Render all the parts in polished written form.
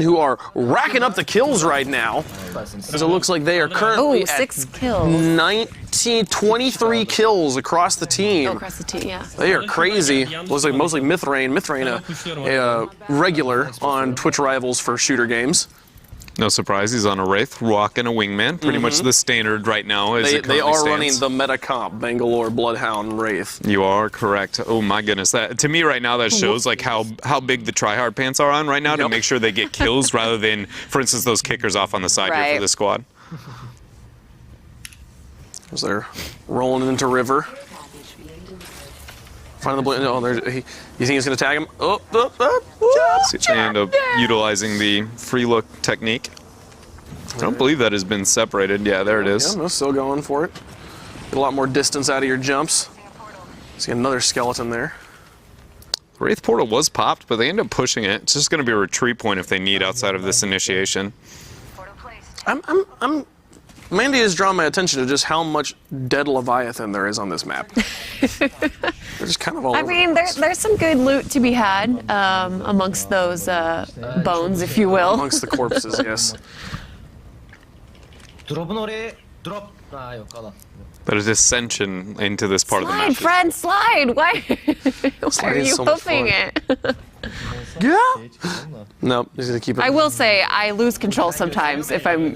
who are racking up the kills right now, as it looks like they are currently at 6 kills. 23 kills across the team. Oh, across the team, yeah. They are crazy. Looks like mostly thrai. thrai, a regular on Twitch Rivals for shooter games. No surprise, he's on a Wraith, rocking a wingman. Pretty much the standard right now as it currently They are stands. running the meta comp, Bangalore, Bloodhound, Wraith. You are correct. Oh my goodness, that to me right now that shows like how big the tryhard pants are on right now to make sure they get kills rather than, for instance, those kickers off on the side here for the squad. As they're rolling into river. Find the blue. Oh, you think he's going to tag him? Oh, They end up utilizing the free look technique. I don't believe that has been separated. Yeah, there it is. Yeah, no, still going for it. Get a lot more distance out of your jumps. See another skeleton there. Wraith portal was popped, but they end up pushing it. It's just going to be a retreat point if they need outside of this initiation. Mandy has drawn my attention to just how much dead Leviathan there is on this map. They're just kind of all over. I mean, there's some good loot to be had amongst those bones, if you will. Amongst the corpses, yes. There's ascension into this part of the map. Slide, friend, slide! Why are you so much hoofing fun. it? Yeah. Nope, he's gonna keep it. I will say, I lose control sometimes if I'm,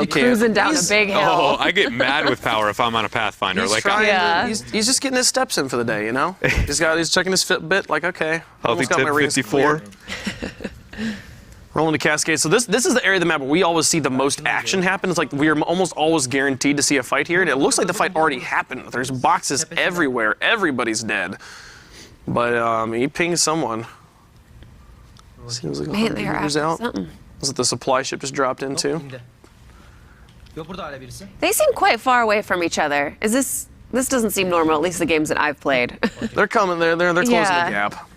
cruising down a big hill. Oh, I get mad with power if I'm on a Pathfinder. He's Like, trying he's just getting his steps in for the day, you know? He's checking his Fitbit, like, okay. Healthy got tip my rings 54. cleared. Rolling to Cascade. So this is the area of the map where we always see the most action happen. It's like we're almost always guaranteed to see a fight here. And it looks like the fight already happened. There's boxes everywhere. Everybody's dead. But he pinged someone. Seems like Man, they are after out. something. Was it the supply ship just dropped into? They seem quite far away from each other. This doesn't seem normal, at least the games that I've played. They're coming. They're closing the gap.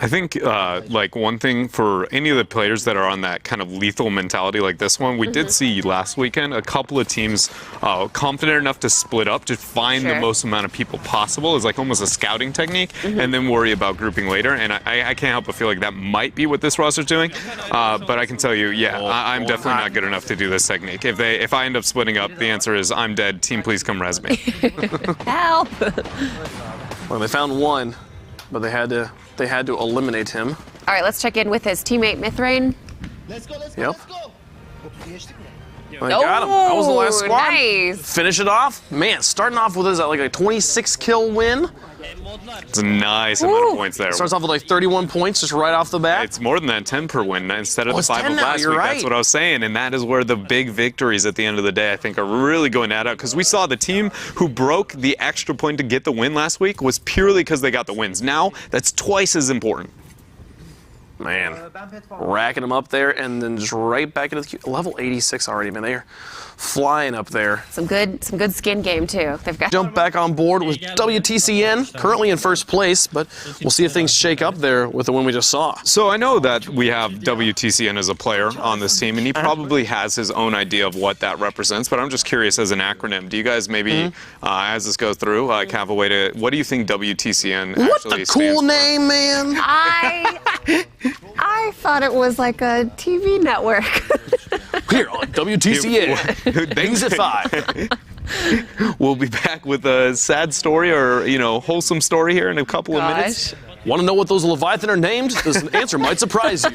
I think, like, one thing for any of the players that are on that kind of lethal mentality like this one, we did see last weekend a couple of teams confident enough to split up to find the most amount of people possible as like almost a scouting technique and then worry about grouping later. And I can't help but feel like that might be what this roster's doing. But I can tell you, I'm definitely not good enough to do this technique. If I end up splitting up, the answer is I'm dead. Team, please come res me. Help! Well, they found one, but they had to eliminate him. All right, let's check in with his teammate thrai. Let's go. Well, they got him. That was the last squad. Nice. Finish it off. Man, starting off with like a 26 kill win. It's a nice amount of points there. Starts off with like 31 points just right off the bat. It's more than that, 10 per win instead of the 5 of now, last you're week. right. That's what I was saying, and that is where the big victories at the end of the day, I think, are really going to add up. Because we saw the team who broke the extra point to get the win last week was purely because they got the wins. Now, that's twice as important. Man, racking them up there and then just right back into the queue. Level 86 already, man. They're flying up there. Some good skin game too. They've got Jump back on board with Wtcnn, currently in first place, but we'll see if things shake up there with the one we just saw. So I know that we have Wtcnn as a player on this team, and he probably has his own idea of what that represents, but I'm just curious as an acronym, do you guys maybe, as this goes through, have a way to, what do you think Wtcnn actually What the cool name, man? I thought it was like a TV network. Here on Wtcnn, things at 5. We'll be back with a sad story or, wholesome story here in a couple of minutes. Want to know what those Leviathan are named? This answer might surprise you.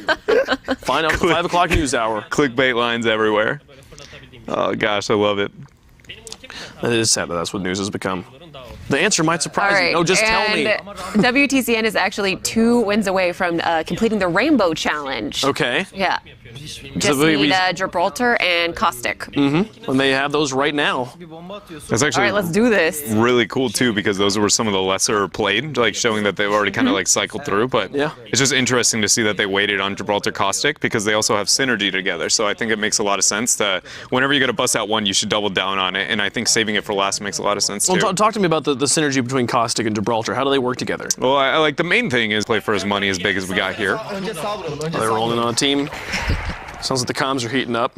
Find out at the 5 o'clock news hour. Clickbait lines everywhere. Oh gosh, I love it. It is sad that that's what news has become. The answer might surprise you. No, just tell me. Wtcnn is actually 2 wins away from completing the Rainbow Challenge. Okay. Yeah. Just need Gibraltar and Caustic. And they have those right now. That's actually All right, let's do this. really cool too, because those were some of the lesser played, like showing that they've already kind of like cycled through. But it's just interesting to see that they waited on Gibraltar Caustic because they also have synergy together. So I think it makes a lot of sense that whenever you got to bust out one, you should double down on it. And I think saving it for last makes a lot of sense too. Well, talk to me about the synergy between Caustic and Gibraltar. How do they work together? Well, I like the main thing is play for his money as big as we got here. They're rolling on a team. Sounds like the comms are heating up.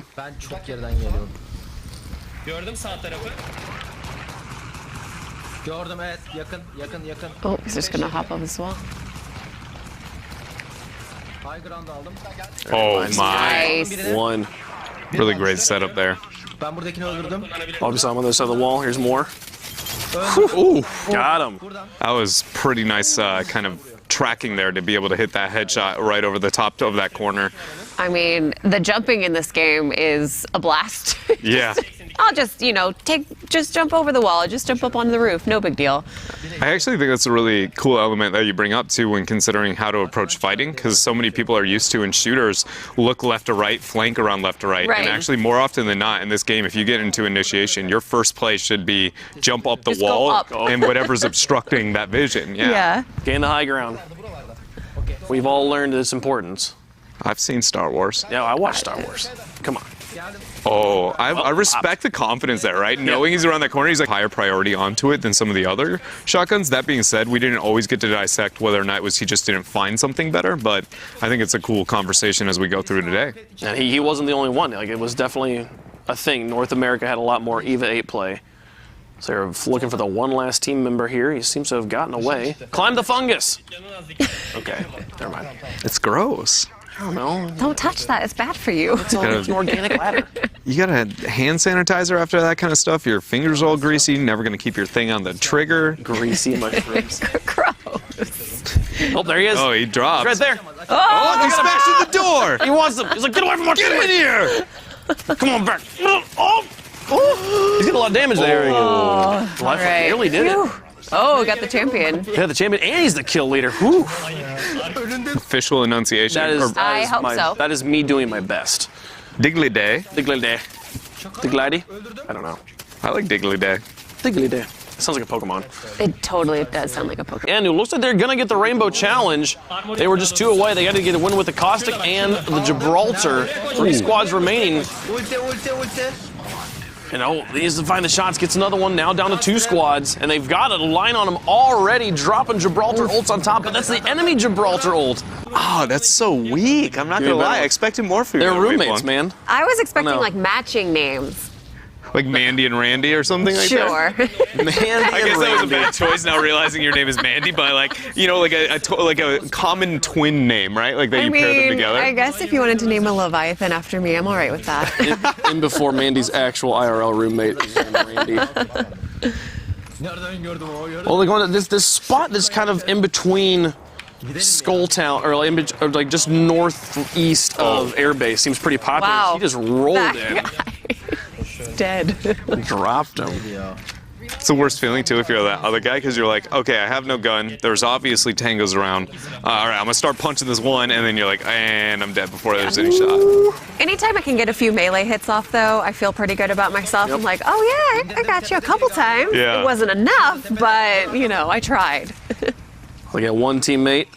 Oh, he's just gonna hop up as well. Oh my. Nice. One. Really great setup there. Ben buradakini öldürdüm. Obviously, I'm on the other side of the wall. Here's more. Ooh. Got him. That was pretty nice kind of tracking there to be able to hit that headshot right over the top of that corner. I mean, the jumping in this game is a blast. Yeah. I'll just, you know, just jump over the wall, just jump up on the roof, no big deal. I actually think that's a really cool element that you bring up too when considering how to approach fighting, because so many people are used to in shooters look left to right, flank around left to right. Right. And actually more often than not in this game, if you get into initiation, your first play should be jump up the Just go wall up. and whatever's obstructing that vision. Yeah. Gain the high ground. We've all learned its importance. I've seen Star Wars. Yeah, I watched Star Wars. Come on. Oh, I respect the confidence there, right? Knowing he's around that corner, he's like higher priority onto it than some of the other shotguns. That being said, we didn't always get to dissect whether or not it was he just didn't find something better, but I think it's a cool conversation as we go through today. And he wasn't the only one. Like, it was definitely a thing. North America had a lot more EVA 8 play. So they're looking for the one last team member here. He seems to have gotten away. Climb the fungus. Okay, never mind. It's gross. I don't know. Don't touch that, it's bad for you. It's an organic ladder. You got a hand sanitizer after that kind of stuff. Your fingers all greasy. Never going to keep your thing on the trigger. Greasy mushrooms. Gross. Oh, there he is. Oh, he dropped. Right there. Oh, he smashed through the door. He wants them. He's like, get away from our Get in here. Come on back. Oh. He's getting a lot of damage there. All right. Really did it. Phew. Oh, got the champion. Yeah, the champion, and he's the kill leader. Whew. Official enunciation. That is, I hope so. That is me doing my best. Diggly Day. Diggly day. Diglady? I don't know. I like Diggly Day. Diggly day. Sounds like a Pokemon. It totally does sound like a Pokemon. And it looks like they're gonna get the Rainbow Challenge. They were just 2 away. They got to get a win with the Caustic and the Gibraltar. 3 squads remaining. You know, he needs to find the shots, gets another one, now down to 2 squads, and they've got a line on him already, dropping Gibraltar ults on top, but that's the enemy Gibraltar ult. Oh, that's so weak. I'm not Dude, going to lie. man. I expected more for you. They're roommates, man. I was expecting No. like matching names. Like Mandy and Randy or something like that? Sure. Mandy I guess and that was a Randy. bad choice now realizing your name is Mandy, but like, you know, like a common twin name, right? Like that I you pair them mean, together. I guess if you wanted to name a Leviathan after me, I'm all right with that. In before Mandy's actual IRL roommate, his name Randy. Well, they're going to this spot that's kind of in between Skulltown, or like just northeast of Airbase. Seems pretty popular. Wow. He just rolled That in, guy. Dead. dropped him. It's the worst feeling too if you're that other guy because you're like, okay, I have no gun. There's obviously tangos around. All right, I'm gonna start punching this one, and then you're like, and I'm dead before there's any shot. Anytime I can get a few melee hits off, though, I feel pretty good about myself. I'm like, oh yeah, I got you a couple times. Yeah. It wasn't enough, but you know, I tried. We got one teammate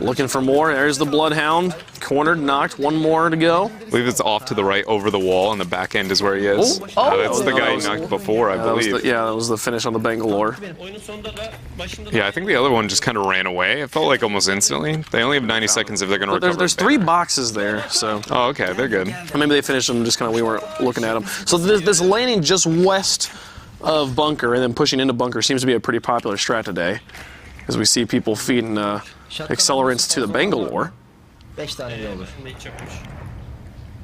looking for more. There's the Bloodhound. Cornered, knocked. One more to go. I believe it's off to the right over the wall, and the back end is where he is. Oh. That's the guy That you was- knocked before, I That was believe. that was the finish on the Bangalore. Yeah, I think the other one just kind of ran away. It felt like almost instantly. They only have 90 seconds if they're going to recover. There's 3 boxes there, so. Oh, okay, they're good. Or maybe they finished them just kind of, we weren't looking at them. So this landing just west of bunker and then pushing into bunker seems to be a pretty popular strat today. As we see people feeding accelerants to the Bangalore. 5 tane de olur.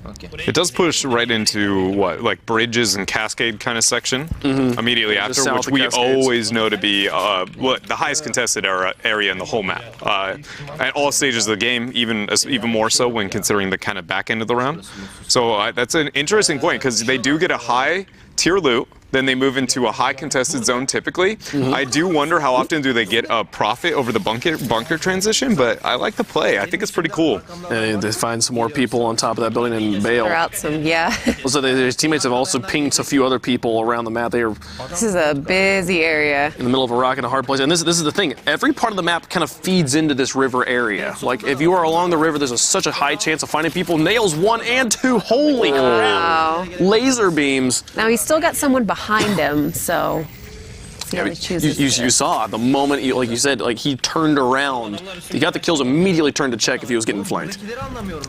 Okay. It does push right into what, like bridges and cascade kind of section immediately Just after, south which of we Cascades. always know to be the highest contested area in the whole map. At all stages of the game, even more so when considering the kind of back end of the round. So that's an interesting point because they do get a high tier loot. Then they move into a high contested zone typically. I do wonder how often do they get a profit over the bunker transition, but I like the play. I think it's pretty cool. And they find some more people on top of that building and bail. They're out some, yeah. So their teammates have also pinged a few other people around the map. They are This is a busy area. in the middle of a rock and a hard place. And this is the thing. Every part of the map kind of feeds into this river area. Like, if you are along the river, there's such a high chance of finding people. Nails 1 and 2. Holy crap. Wow. Laser beams. Now he's still got someone behind him, so see how he chooses. You saw the moment, like you said, like he turned around. He got the kills, immediately turned to check if he was getting flanked.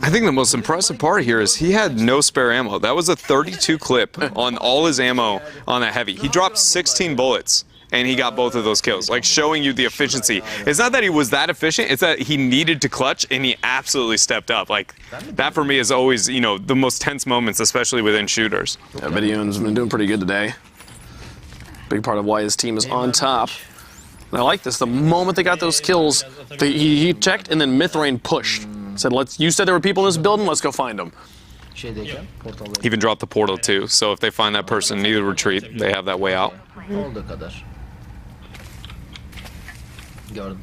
I think the most impressive part here is he had no spare ammo. That was a 32 clip on all his ammo on that heavy. He dropped 16 bullets. and he got both of those kills, like showing you the efficiency. It's not that he was that efficient, it's that he needed to clutch, and he absolutely stepped up. Like, that for me is always, you know, the most tense moments, especially within shooters. Yeah, Video's been doing pretty good today. Big part of why his team is on top. And I like this. The moment they got those kills, he checked and then Mythrain pushed. Said, you said there were people in this building, let's go find them. Şeydeyken portalda Even dropped the portal too, so if they find that person, need to retreat, they have that way out. olduğu kadar. Gördüm.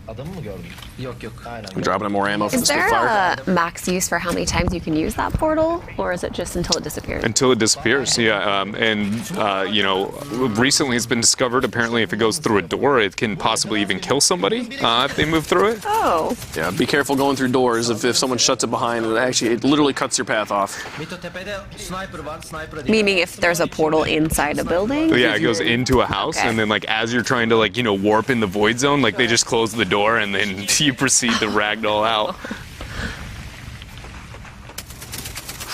Adamı mı gördün? Yok yok. Aynen. I'm dropping him more ammo from Is the there Spitfire. a max use for how many times you can use that portal, or is it just until it disappears? Until it disappears, yeah. You know, recently it's been discovered, apparently if it goes through a door, it can possibly even kill somebody if they move through it. Oh. Yeah, be careful going through doors. If someone shuts it behind, it literally cuts your path off. Mito tepede sniper var. Sniper'a dikkat. Meaning if there's a portal inside a building? So yeah, it goes into a house, Okay. and then like as you're trying to like, you know, warp in the void zone, like they just close the door and then you proceed to ragdoll out.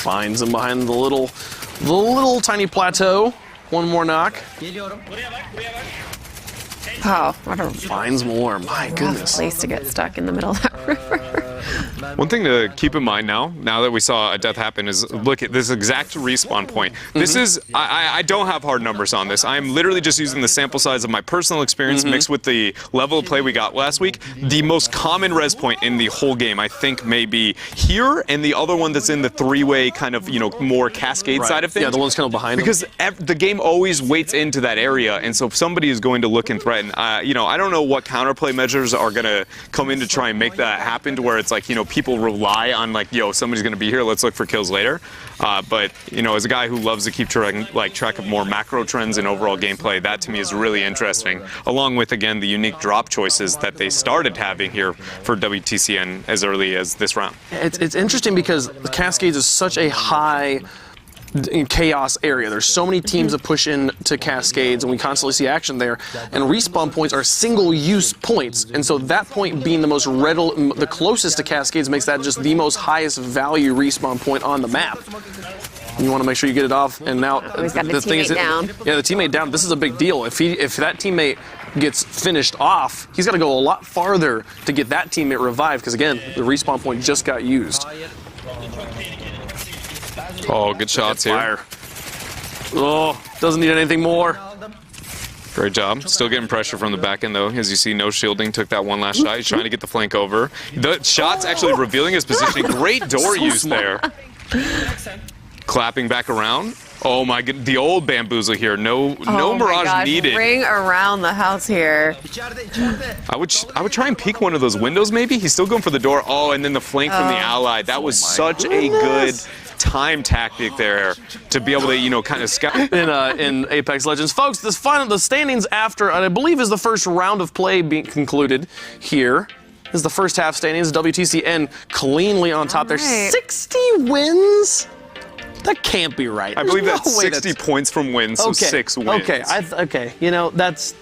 Finds him behind the little tiny plateau. One more knock. Geliyorum. Oh, what a Finds more. My rough goodness. place to get stuck in the middle of that river. One thing to keep in mind now that we saw a death happen, is look at this exact respawn point. This is, I don't have hard numbers on this. I'm literally just using the sample size of my personal experience mixed with the level of play we got last week. The most common res point in the whole game, I think, may be here, and the other one that's in the three-way kind of, you know, more cascade side of things. Yeah, the one's kind of behind him. Because the game always waits into that area, and so if somebody is going to look and threaten, you know, I don't know what counterplay measures are going to come in to try and make that happen, to where it's like, you know, people rely on like, yo, somebody's going to be here, let's look for kills later. But, you know, as a guy who loves to keep track of more macro trends and overall gameplay, that to me is really interesting, along with, again, the unique drop choices that they started having here for WTCN as early as this round. It's interesting because the Cascades is such a high chaos area. There's so many teams that push into Cascades, and we constantly see action there. And respawn points are single-use points, and so that point being the closest to Cascades makes that just the most highest value respawn point on the map. You want to make sure you get it off, and now He's got the teammate down. Yeah, the teammate down. This is a big deal. If that teammate gets finished off, he's got to go a lot farther to get that teammate revived, because again, the respawn point just got used. Oh, good shots here. Fire. Oh, doesn't need anything more. Great job. Still getting pressure from the back end, though. As you see, no shielding. Took that one last shot. He's trying to get the flank over. The shot's actually revealing his positioning. Great door use there. Clapping back around. Oh my god, the old bamboozle here. No Oh my mirage gosh, needed. ring around the house here. İçeride. I would try and peek one of those windows maybe. He's still going for the door. Oh, and then the flank from the ally. That was such a good time tactic there to be able to, you know, kind of scout. In Apex Legends, folks, the standings after, I believe, is the first round of play being concluded here. This is the first half standings. WTCN cleanly on top there. right. 60 wins? That can't be right. I believe There's that's no way 60 points from wins, so 6 wins. Okay, okay. You know,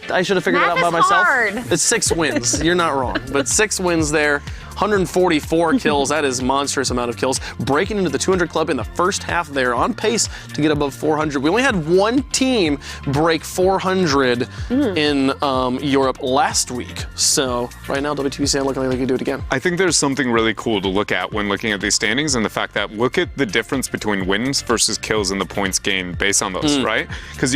I should have figured it Math out by is myself. hard. It's 6 wins. You're not wrong. But 6 wins there. 144 kills. That is monstrous amount of kills. Breaking into the 200 club in the first half there, on pace to get above 400. We only had one team break 400 in Europe last week. So right now, WTCN looking like they can do it again. I think there's something really cool to look at when looking at these standings, and the fact that look at the difference between wins versus kills and the points gained based on those, right? Because